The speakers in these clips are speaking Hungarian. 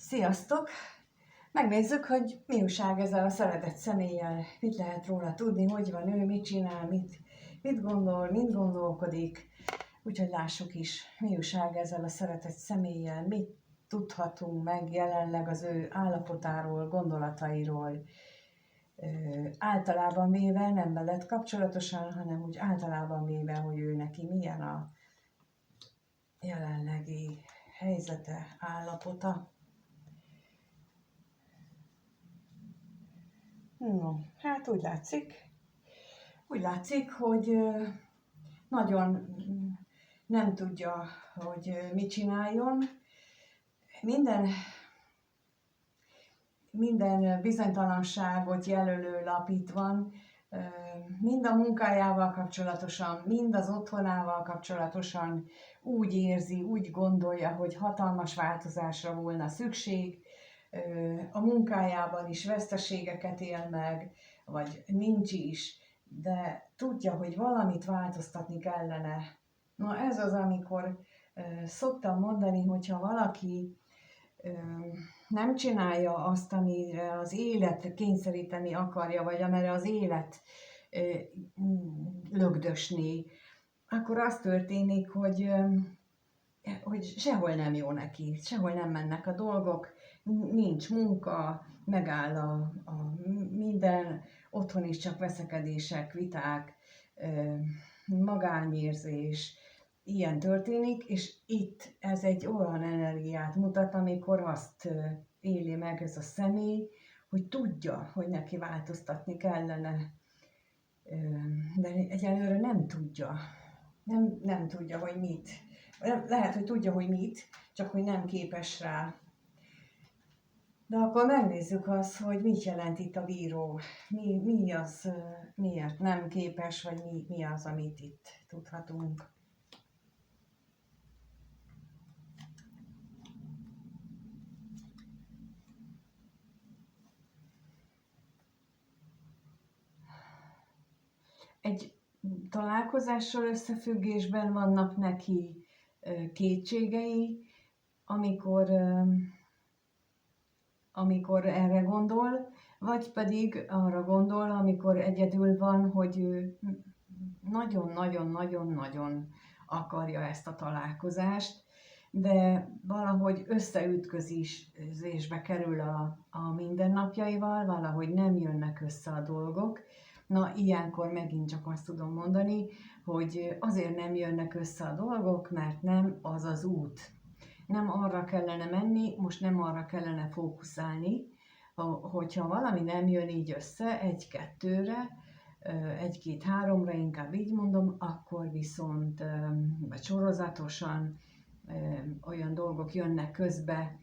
Sziasztok! Megnézzük, hogy mi újság ezzel a szeretett személlyel, mit lehet róla tudni, hogy van ő, mit csinál, mit gondol, mit gondolkodik. Úgyhogy lássuk is, mi újság ezzel a szeretett személlyel, mit tudhatunk meg jelenleg az ő állapotáról, gondolatairól. Általában véve, nem veled kapcsolatosan, hanem úgy általában véve, hogy ő neki milyen a jelenlegi helyzete, állapota. No, hát úgy látszik, hogy nagyon nem tudja, hogy mit csináljon. Minden bizonytalanságot jelölő lap itt van, mind a munkájával kapcsolatosan, mind az otthonával kapcsolatosan úgy érzi, úgy gondolja, hogy hatalmas változásra volna szükség, a munkájában is veszteségeket él meg, vagy nincs is, de tudja, hogy valamit változtatni kellene. Na ez az, amikor szoktam mondani, hogyha valaki nem csinálja azt, amire az élet kényszeríteni akarja, vagy amire az élet lögdösni, akkor az történik, hogy sehol nem jó neki, sehol nem mennek a dolgok, nincs munka, megáll a minden, otthon is csak veszekedések, viták, magányérzés, ilyen történik, és itt ez egy olyan energiát mutat, amikor azt éli meg ez a személy, hogy tudja, hogy neki változtatni kellene, de egyelőre nem tudja. Nem tudja, hogy mit. Lehet, hogy tudja, hogy mit, csak hogy nem képes rá. De akkor megnézzük azt, hogy mit jelent itt a bíró. Mi az, miért nem képes, vagy mi az, amit itt tudhatunk. Egy találkozással összefüggésben vannak neki kétségei, amikor erre gondol, vagy pedig arra gondol, amikor egyedül van, hogy ő nagyon-nagyon-nagyon-nagyon akarja ezt a találkozást, de valahogy összeütközésbe kerül a mindennapjaival, valahogy nem jönnek össze a dolgok. Na, ilyenkor megint csak azt tudom mondani, hogy azért nem jönnek össze a dolgok, mert nem az az út. Nem arra kellene menni, most nem arra kellene fókuszálni, hogyha valami nem jön így össze egy-kettőre, egy-két-háromra, inkább így mondom, akkor viszont vagy sorozatosan olyan dolgok jönnek közbe,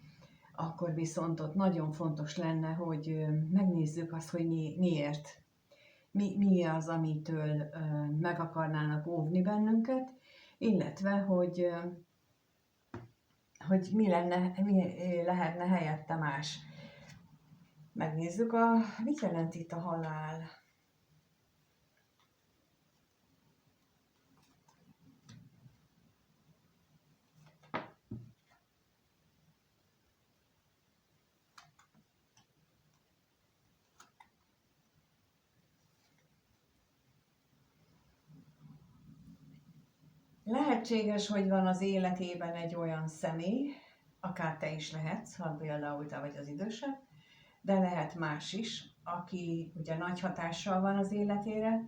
akkor viszont ott nagyon fontos lenne, hogy megnézzük azt, hogy miért. Mi az, amitől meg akarnának óvni bennünket, illetve, hogy mi lehetne helyette más. Megnézzük, mit jelent itt a halál. Lehetséges, hogy van az életében egy olyan személy, akár te is lehetsz, ha például te vagy az idősebb, de lehet más is, aki ugye nagy hatással van az életére,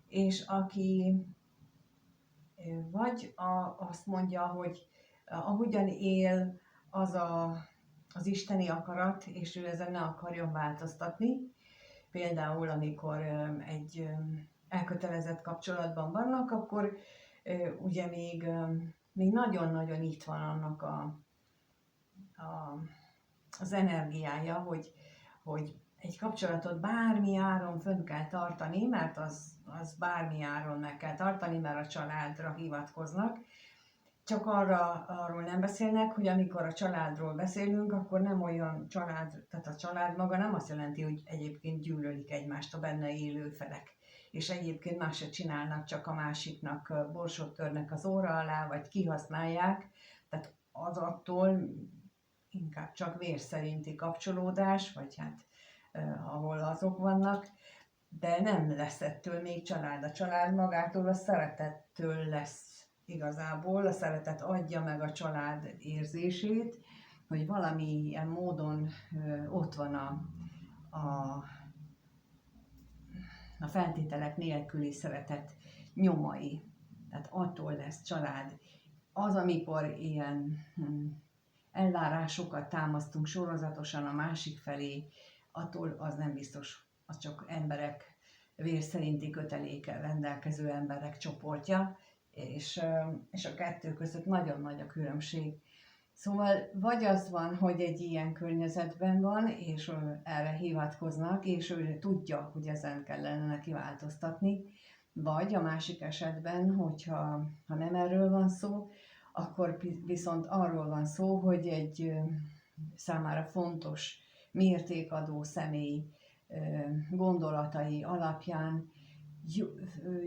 és aki vagy azt mondja, hogy ahogyan él, az isteni akarat, és ő ezen ne akarjon változtatni. Például, amikor egy elkötelezett kapcsolatban vannak, akkor ugye még nagyon-nagyon itt van annak az energiája, hogy egy kapcsolatot bármi áron fönn kell tartani, mert az bármi áron meg kell tartani, mert a családra hivatkoznak. Csak arról nem beszélnek, hogy amikor a családról beszélünk, akkor nem olyan család, tehát a család maga nem azt jelenti, hogy egyébként gyűlölik egymást a benne élő felek. És egyébként más se csinálnak, csak a másiknak borsot törnek az óra alá, vagy kihasználják. Tehát az attól inkább csak vér szerinti kapcsolódás, vagy hát ahol azok vannak, de nem lesz ettől még család. A család magától a szeretettől lesz igazából, a szeretet adja meg a család érzését, hogy valamilyen módon ott van a, a feltételek nélküli szeretet nyomai. Tehát attól lesz család. Az, amikor ilyen elvárásokat támasztunk sorozatosan a másik felé, attól az nem biztos, az csak emberek, vér szerinti kötelékkel rendelkező emberek csoportja, és a kettő között nagyon nagy a különbség. Szóval vagy az van, hogy egy ilyen környezetben van, és erre hivatkoznak, és ő tudja, hogy ezen kellene neki változtatni, vagy a másik esetben, hogyha nem erről van szó, akkor viszont arról van szó, hogy egy számára fontos mértékadó személy gondolatai alapján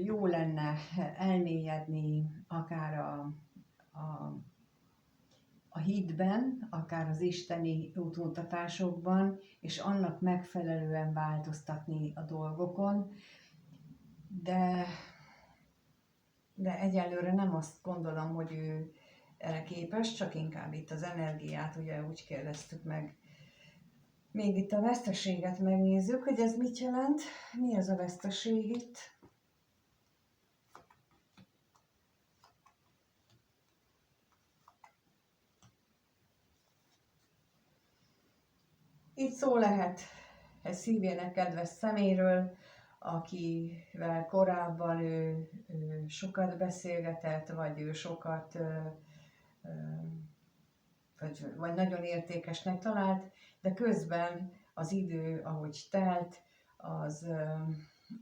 jó lenne elmélyedni akár a hitben, akár az isteni útmutatásokban, és annak megfelelően változtatni a dolgokon, de egyelőre nem azt gondolom, hogy ő erre képes, csak inkább itt az energiát, ugye úgy kérdeztük meg. Még itt a veszteséget megnézzük, hogy ez mit jelent, mi az a veszteség itt. Itt szó lehet egy szívének kedves szeméről, akivel korábban ő sokat beszélgetett, vagy ő sokat, vagy nagyon értékesnek talált, de közben az idő, ahogy telt, az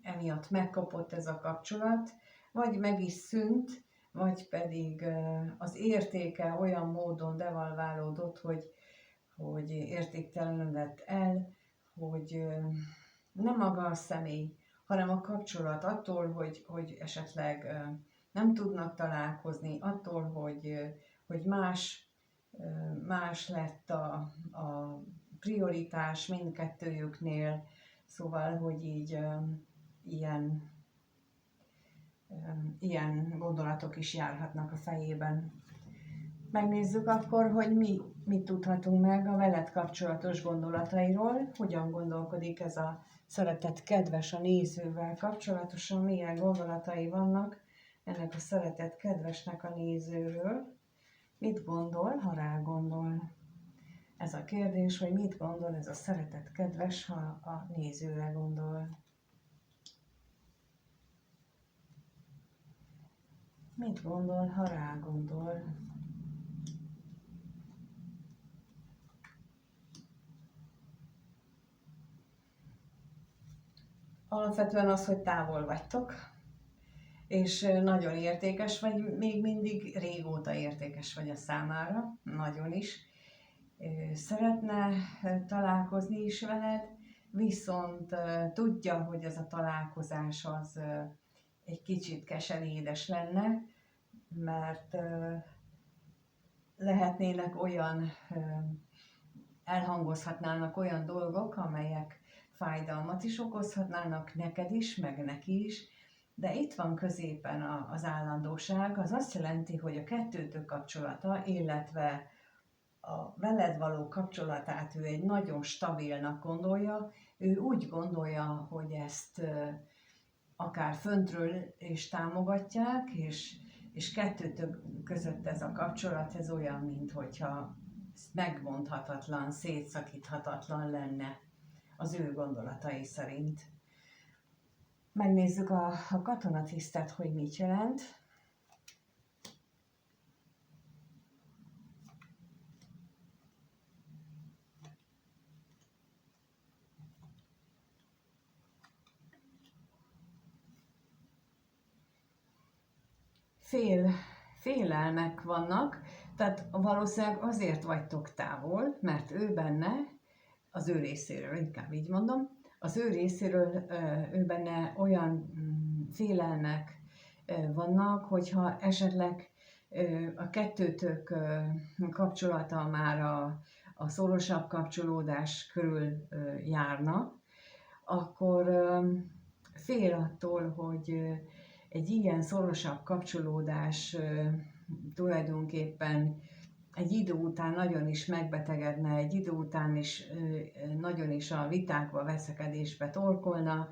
emiatt megkopott ez a kapcsolat, vagy meg is szűnt, vagy pedig az értéke olyan módon devalválódott, hogy értéktelenedett el, hogy nem maga a személy, hanem a kapcsolat attól, hogy esetleg nem tudnak találkozni, attól, hogy más lett a prioritás mindkettőjüknél, szóval, hogy így ilyen gondolatok is járhatnak a fejében. Megnézzük akkor, hogy mit tudhatunk meg a veled kapcsolatos gondolatairól, hogyan gondolkodik ez a szeretett kedves a nézővel kapcsolatosan, milyen gondolatai vannak ennek a szeretett kedvesnek a nézőről. Mit gondol, ha rá gondol? Ez a kérdés, hogy mit gondol ez a szeretett kedves, ha a nézőre gondol. Mit gondol, ha rá gondol? Alapvetően az, hogy távol vagytok, és nagyon értékes vagy, még mindig régóta értékes vagy a számára, nagyon is. Szeretne találkozni is veled, viszont tudja, hogy ez a találkozás az egy kicsit keserédes lenne, mert lehetnének olyan, elhangozhatnának olyan dolgok, amelyek fájdalmat is okozhatnának neked is, meg neki is, de itt van középen az állandóság, az azt jelenti, hogy a kettőtök kapcsolata, illetve a veled való kapcsolatát ő egy nagyon stabilnak gondolja, ő úgy gondolja, hogy ezt akár föntről is támogatják, és kettőtök között ez a kapcsolat, ez olyan, minthogyha megmondhatatlan, szétszakíthatatlan lenne az ő gondolatai szerint. Megnézzük a katonatisztet, hogy mit jelent. Félelmek vannak, tehát valószínűleg azért vagytok távol, mert ő benne, az ő részéről, inkább így mondom, az ő részéről ő benne olyan félelmek vannak, hogyha esetleg a kettőtök kapcsolata már a szorosabb kapcsolódás körül járna, akkor fél attól, hogy egy ilyen szorosabb kapcsolódás tulajdonképpen egy idő után nagyon is megbetegedne, egy idő után is nagyon is a vitákba, veszekedésbe torkolna.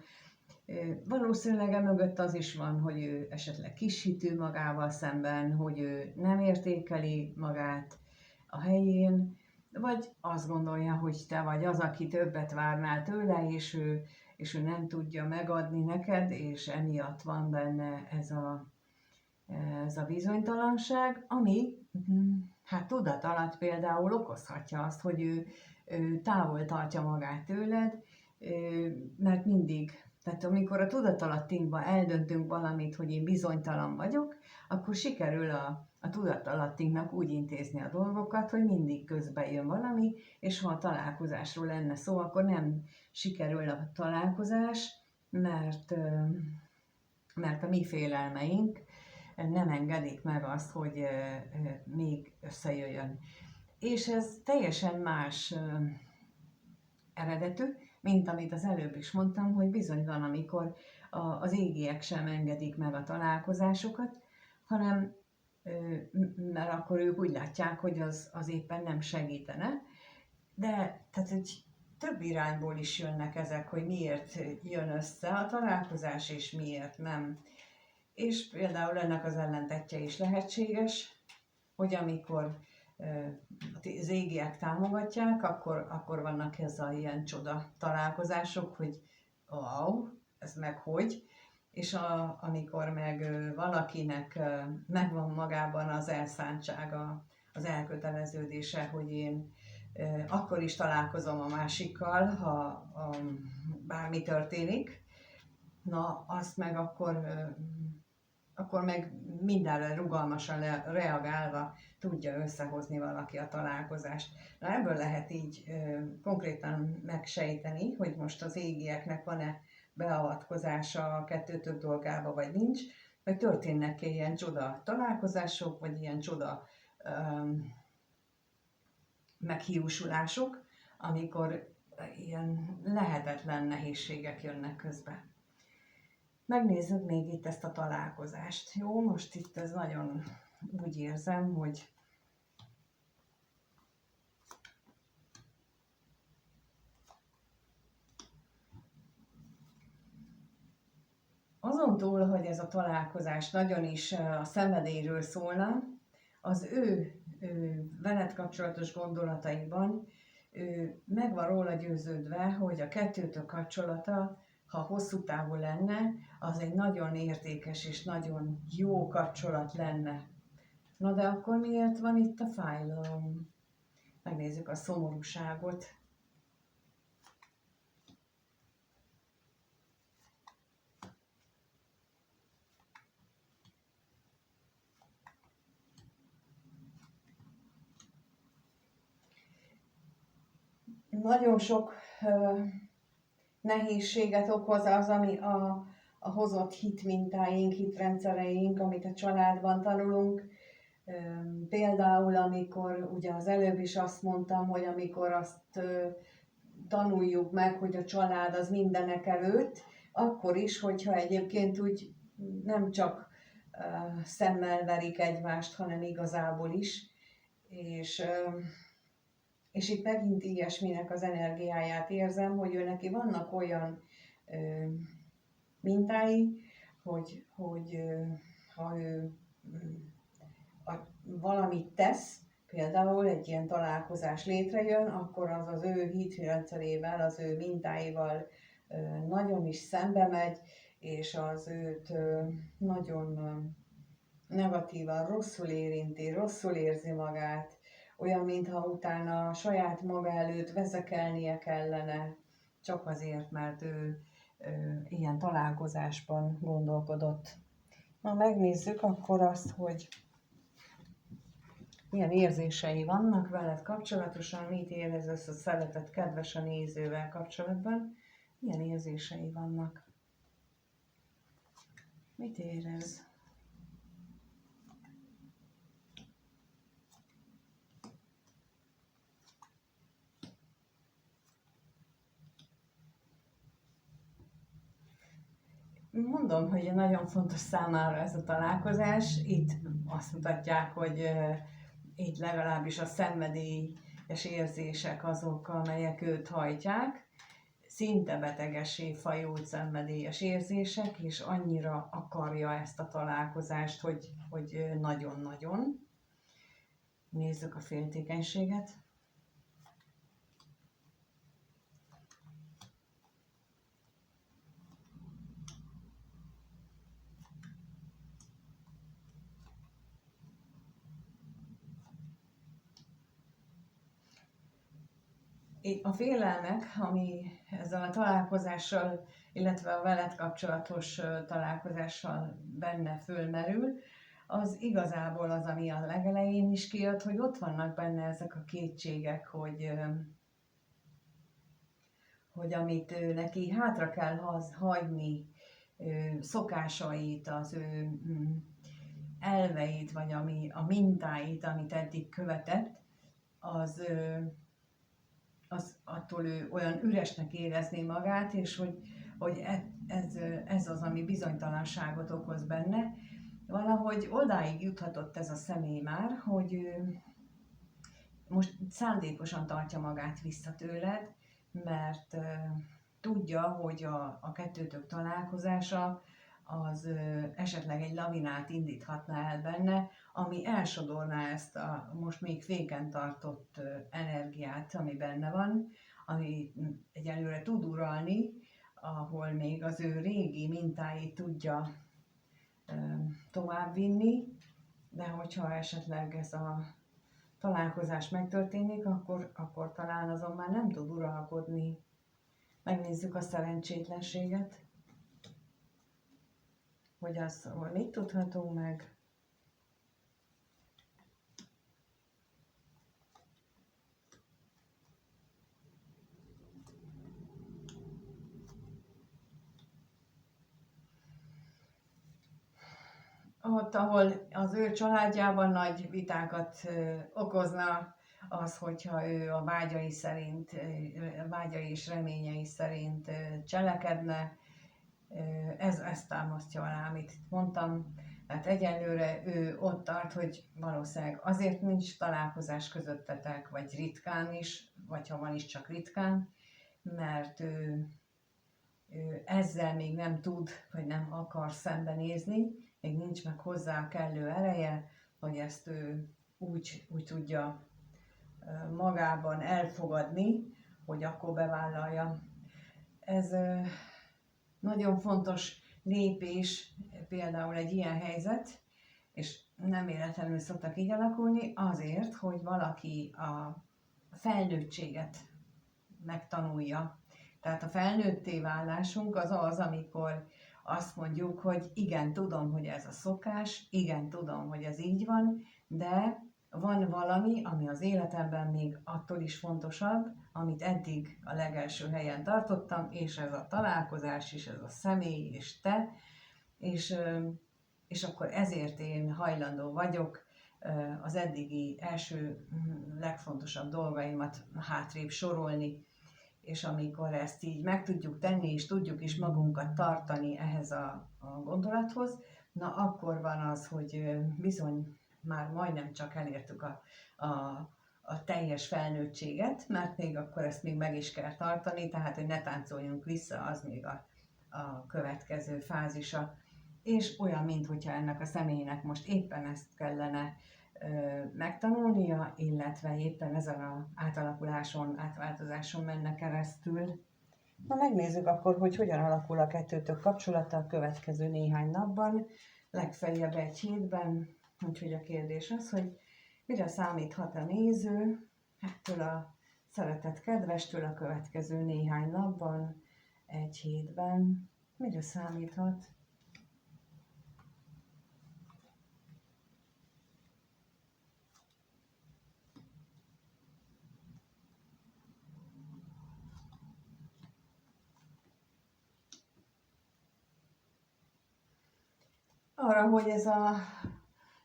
Valószínűleg emögött az is van, hogy ő esetleg kishitű magával szemben, hogy ő nem értékeli magát a helyén, vagy azt gondolja, hogy te vagy az, aki többet várnál tőle, és ő nem tudja megadni neked, és emiatt van benne ez a bizonytalanság, ami hát tudat alatt például okozhatja azt, hogy ő távol tartja magát tőled, mert mindig, tehát amikor a tudatalattinkban eldöntünk valamit, hogy én bizonytalan vagyok, akkor sikerül a tudatalattinknak úgy intézni a dolgokat, hogy mindig közbe jön valami, és ha a találkozásról lenne szó, akkor nem sikerül a találkozás, mert a mi félelmeink nem engedik meg azt, hogy még összejöjjön. És ez teljesen más eredetű, mint amit az előbb is mondtam, hogy bizony van, amikor az égiek sem engedik meg a találkozásokat, hanem mert akkor ők úgy látják, hogy az éppen nem segítene. De tehát egy több irányból is jönnek ezek, hogy miért jön össze a találkozás, és miért nem. És például ennek az ellentetje is lehetséges, hogy amikor az égiek támogatják, akkor vannak ezzel ilyen csoda találkozások, hogy wow, ez meg hogy, és amikor meg valakinek megvan magában az elszántsága, az elköteleződése, hogy én akkor is találkozom a másikkal, ha bármi történik, na azt meg akkor meg mindenre rugalmasan reagálva tudja összehozni valaki a találkozást. Na ebből lehet így konkrétan megsejteni, hogy most az égieknek van-e beavatkozása a kettőtök dolgába, vagy nincs, vagy történnek-e ilyen csoda találkozások, vagy ilyen csoda meghiúsulások, amikor ilyen lehetetlen nehézségek jönnek közbe. Megnézzük még itt ezt a találkozást. Jó, most itt ez nagyon úgy érzem, hogy azon túl, hogy ez a találkozás nagyon is a szenvedélyről szólna, az ő veled kapcsolatos gondolataiban meg van róla győződve, hogy a kettőtök kapcsolata, ha hosszú távú lenne, az egy nagyon értékes és nagyon jó kapcsolat lenne. Na de akkor miért van itt a fájdalom? Megnézzük a szomorúságot. Nagyon sok nehézséget okoz az, ami a hozott hitmintáink, hitrendszereink, amit a családban tanulunk. Például, amikor ugye az előbb is azt mondtam, hogy amikor azt tanuljuk meg, hogy a család az mindenek előtt, akkor is, hogyha egyébként úgy nem csak szemmel verik egymást, hanem igazából is. És itt megint ilyesminek az energiáját érzem, hogy ő neki vannak olyan mintái, hogy ha ő valamit tesz, például egy ilyen találkozás létrejön, akkor az az ő hitrendszerével, az ő mintáival nagyon is szembe megy, és az őt nagyon negatívan, rosszul érinti, rosszul érzi magát, olyan, mintha utána saját maga előtt vezekelnie kellene, csak azért, mert ő ilyen találkozásban gondolkodott. Na, megnézzük akkor azt, hogy milyen érzései vannak veled kapcsolatosan, mit érez ez a szeretet kedves a nézővel kapcsolatban, milyen érzései vannak. Mit érez? mondom, hogy nagyon fontos számára ez a találkozás. Itt azt mutatják, hogy itt legalábbis a szenvedélyes érzések azok, amelyek őt hajtják. Szinte betegessé fajult szenvedélyes érzések, és annyira akarja ezt a találkozást, hogy nagyon-nagyon. Nézzük a féltékenységet. A félelmek, ami ezzel a találkozással, illetve a veled kapcsolatos találkozással benne fölmerül, az igazából az, ami a legelején is kijött, hogy ott vannak benne ezek a kétségek, hogy amit neki hátra kell hagyni, szokásait, az ő elveit, vagy a mintáit, amit eddig követett, az attól ő olyan üresnek érezné magát, és hogy ez az, ami bizonytalanságot okoz benne. Valahogy odáig juthatott ez a személy már, hogy ő most szándékosan tartja magát vissza tőled, mert tudja, hogy a kettőtök találkozása az esetleg egy lavinát indíthatná el benne, ami elsodorná ezt a most még féken tartott energiát, ami benne van, ami egyelőre tud uralni, ahol még az ő régi mintáit tudja továbbvinni, de hogyha esetleg ez a találkozás megtörténik, akkor talán azon már nem tud uralkodni. Megnézzük a szerencsétlenséget, hogy mit tudhatunk meg. Ott, ahol az ő családjában nagy vitákat okozna az, hogyha ő a vágyai és reményei szerint cselekedne, ez támasztja alá, amit itt mondtam. Tehát egyelőre ő ott tart, hogy valószínűleg azért nincs találkozás közöttetek, vagy ritkán is, vagy ha van is, csak ritkán, mert ő ezzel még nem tud, vagy nem akar szembenézni, még nincs meg hozzá a kellő ereje, hogy ezt ő úgy tudja magában elfogadni, hogy akkor bevállalja. Ez nagyon fontos lépés, például egy ilyen helyzet, és nem véletlenül szoktak így alakulni, azért, hogy valaki a felnőttséget megtanulja. Tehát a felnőtté válásunk az az, amikor azt mondjuk, hogy igen, tudom, hogy ez a szokás, igen, tudom, hogy ez így van, de van valami, ami az életemben még attól is fontosabb, amit eddig a legelső helyen tartottam, és ez a találkozás, és ez a személy, és te, és akkor ezért én hajlandó vagyok az eddigi első legfontosabb dolgaimat hátrébb sorolni, és amikor ezt így meg tudjuk tenni, és tudjuk is magunkat tartani ehhez a gondolathoz, na akkor van az, hogy bizony már majdnem csak elértük a teljes felnőttséget, mert még akkor ezt még meg is kell tartani, tehát hogy ne táncoljunk vissza, az még a következő fázisa. És olyan, mintha ennek a személynek most éppen ezt kellene megtanulnia, illetve éppen ezen az átváltozáson menne keresztül. Na megnézzük akkor, hogy hogyan alakul a kettőtök kapcsolata a következő néhány napban, legfeljebb egy hétben. Úgyhogy a kérdés az, hogy mire számíthat a néző ettől a szeretett kedvestől a következő néhány napban, egy hétben, mire számíthat? Arra, hogy ez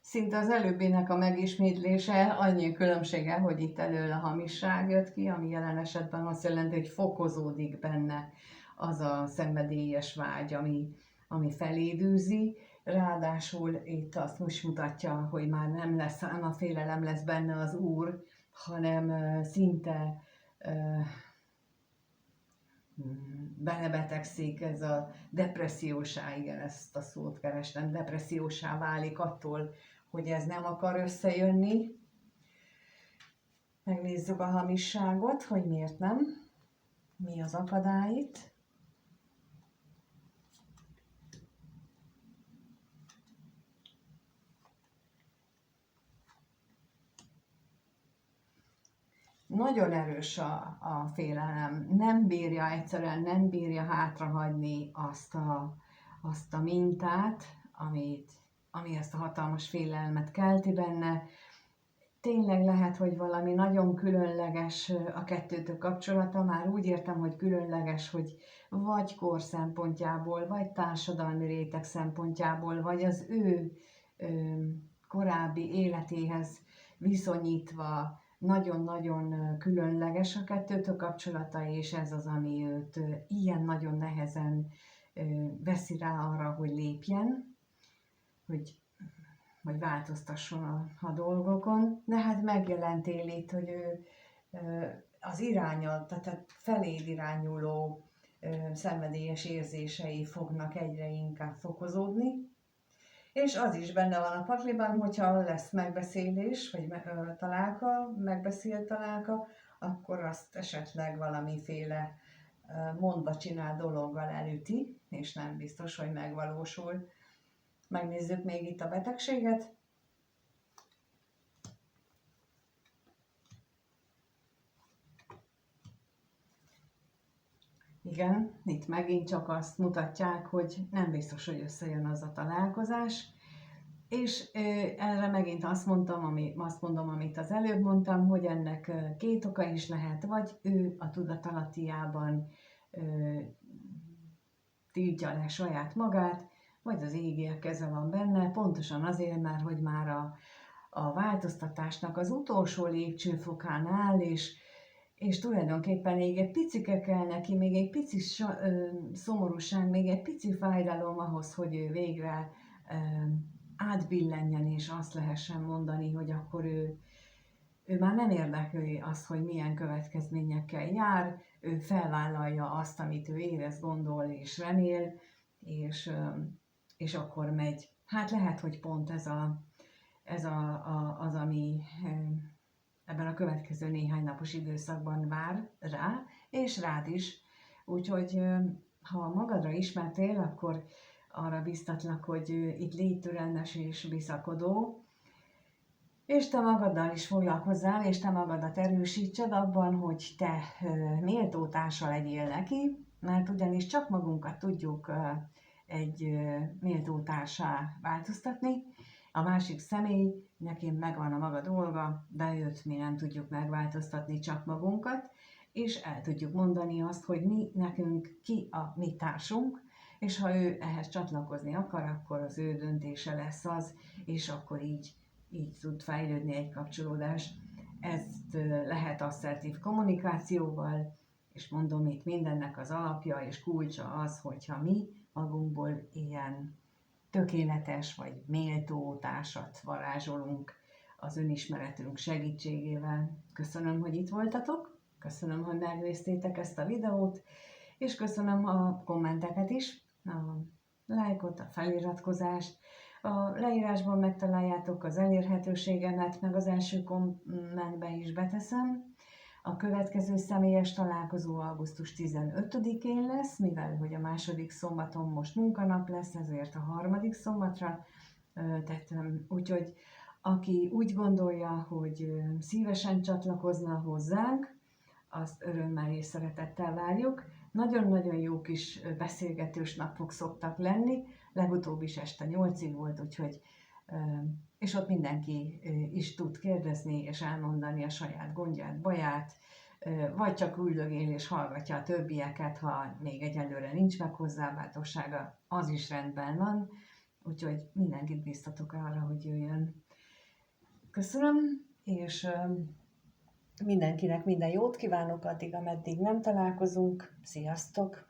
szinte az előbbinek a megismétlése, annyi különbsége, hogy itt elől a hamisság jött ki, ami jelen esetben azt jelenti, hogy fokozódik benne az a szenvedélyes vágy, ami felédűzi, ráadásul itt azt most mutatja, hogy már nem a félelem lesz benne az úr, hanem szinte belebetegszik, ez a depressziósá, igen, ezt a szót kerestem, depressziósá válik attól, hogy ez nem akar összejönni. Megnézzük a hamisságot, hogy miért nem, mi az akadály itt. Nagyon erős a félelem, egyszerűen nem bírja hátrahagyni azt a mintát, ami ezt a hatalmas félelmet kelti benne. Tényleg lehet, hogy valami nagyon különleges a kettőtök kapcsolata, már úgy értem, hogy különleges, hogy vagy kor szempontjából, vagy társadalmi réteg szempontjából, vagy az ő korábbi életéhez viszonyítva nagyon-nagyon különleges a kettőtök kapcsolata, és ez az, ami őt ilyen nagyon nehezen veszi rá arra, hogy lépjen, hogy változtasson a dolgokon. De hát megjelentél itt, hogy ő az irányal, tehát feléd irányuló szenvedélyes érzései fognak egyre inkább fokozódni. És az is benne van a pakliban, hogyha lesz megbeszélés, vagy megbeszélt találka, akkor azt esetleg valamiféle mondva csinál dologgal elüti, és nem biztos, hogy megvalósul. Megnézzük még itt a betegséget. Igen, itt megint csak azt mutatják, hogy nem biztos, hogy összejön az a találkozás. És erre megint azt mondom, amit az előbb mondtam, hogy ennek két oka is lehet, vagy ő a tudatalattiában tiltja le saját magát, vagy az égiek keze van benne, pontosan azért, mert hogy már a változtatásnak az utolsó lépcsőfokán áll, és tulajdonképpen még egy picike kell neki, még egy pici szomorúság, még egy pici fájdalom ahhoz, hogy ő végre átbillenjen, és azt lehessen mondani, hogy akkor ő már nem érdekli azt, hogy milyen következményekkel jár, ő felvállalja azt, amit ő érez, gondol és remél, és akkor megy. Hát lehet, hogy pont ez az, ami ebben a következő néhány napos időszakban vár rá, és rád is. Úgyhogy ha magadra ismertél, akkor arra biztatlak, hogy itt légy türelmes és bizakodó, és te magaddal is foglalkozzál, és te magadat erősítsed abban, hogy te méltótársa legyél neki, mert ugyanis csak magunkat tudjuk egy méltótársá változtatni, a másik személy, neki megvan a maga dolga, de őt mi nem tudjuk megváltoztatni, csak magunkat, és el tudjuk mondani azt, hogy nekünk ki a mi társunk, és ha ő ehhez csatlakozni akar, akkor az ő döntése lesz az, és akkor így tud fejlődni egy kapcsolódás. Ezt lehet asszertív kommunikációval, és mondom, itt mindennek az alapja és kulcsa az, hogyha mi magunkból ilyen tökéletes vagy méltó társat varázsolunk az önismeretünk segítségével. Köszönöm, hogy itt voltatok, köszönöm, hogy megnéztétek ezt a videót, és köszönöm a kommenteket is, a lájkot, a feliratkozást. A leírásban megtaláljátok az elérhetőségemet, meg az első kommentbe is beteszem. A következő személyes találkozó augusztus 15-én lesz, mivel hogy a második szombaton most munkanap lesz, ezért a harmadik szombatra tettem. Úgyhogy aki úgy gondolja, hogy szívesen csatlakozna hozzánk, azt örömmel és szeretettel várjuk. Nagyon-nagyon jó kis beszélgetős napok szoktak lenni, legutóbb is este 8-ig volt, úgyhogy és ott mindenki is tud kérdezni és elmondani a saját gondját, baját, vagy csak üldögél és hallgatja a többieket, ha még egyelőre nincs meg hozzá bátorsága, az is rendben van, úgyhogy mindenkit biztatok arra, hogy jöjjön. Köszönöm, és mindenkinek minden jót kívánok addig, ameddig nem találkozunk. Sziasztok!